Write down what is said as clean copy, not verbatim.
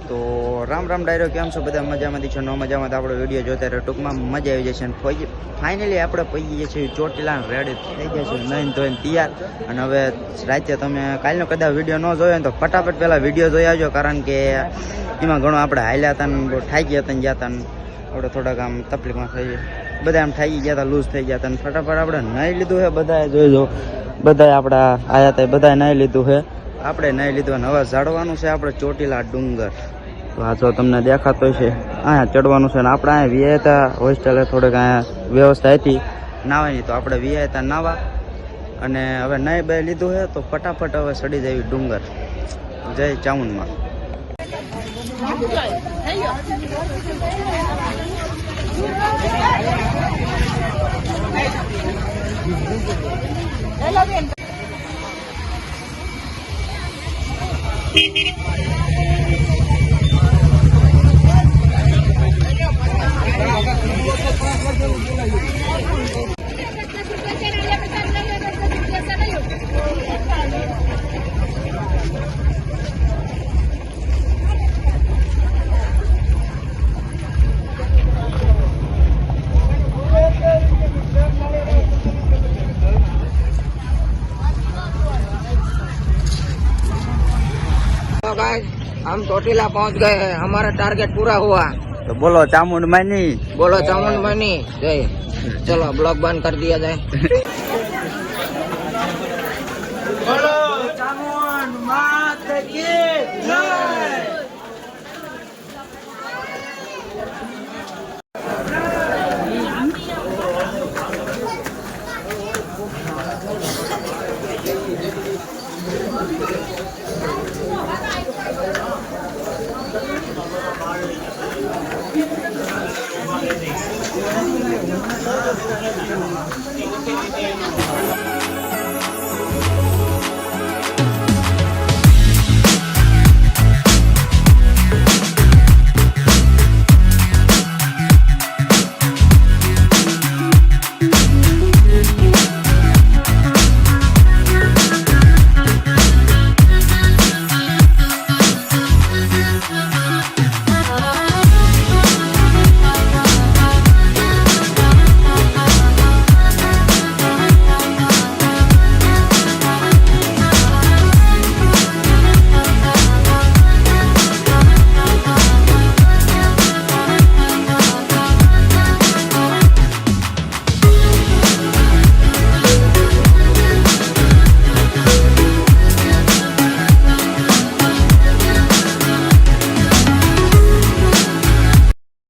તો રામ રામ ડાયરો, કેમ છો બધા? મજામાંથી છો? ન મજામાં તો આપણો વિડીયો જોતા રહો. ટૂંકમાં મજા આવી જશે. અને ફાઇનલી આપણે પહોંચી જઈએ છીએ ચોટીલા, રેડી થઈ ગયા છે, નહીં ધોઈને તૈયાર. અને હવે રાતે તમે કાલનો કદાચ વિડીયો ન જોયો ને તો ફટાફટ પહેલાં વિડીયો જોઈ આવજો, કારણ કે એમાં ઘણું આપણે હાલ્યા હતા ને બહુ થાકી ગયા હતા ને ગયા હતા ને આપણે થોડાક આમ તકલીફમાં થઈ જાય. બધા આમ થાકી ગયા હતા, લૂઝ થઈ ગયા હતા. અને ફટાફટ આપણે નહીં લીધું છે, બધાએ જોઈજો. બધાએ આપણા આવ્યા હતા, બધાએ નહીં લીધું છે, આપણે નહીં લીધું. અને હવે ચડવાનું છે આપણે ચોટીલા ડુંગર. તો આ જો તમને દેખાતો છે, અહીંયા ચડવાનું છે. ને આપણે અહીંયા વીઆઈ હતા હોસ્ટેલે, થોડીક અહીંયા વ્યવસ્થા હતી નાવાની, તો આપણે વીઆઈ હતા નાવા. અને હવે નહીં બે લીધું છે તો ફટાફટ હવે ચડી જાય ડુંગર. જય ચામુંડમાં. हम चोटीला पहुंच गए हैं, हमारा टारगेट पूरा हुआ। तो बोलो चामुंड मानी, बोलो चामुंड मानी जय। चलो ब्लॉग बंद कर दिया जाए। बोलो चामुंड मात की जय।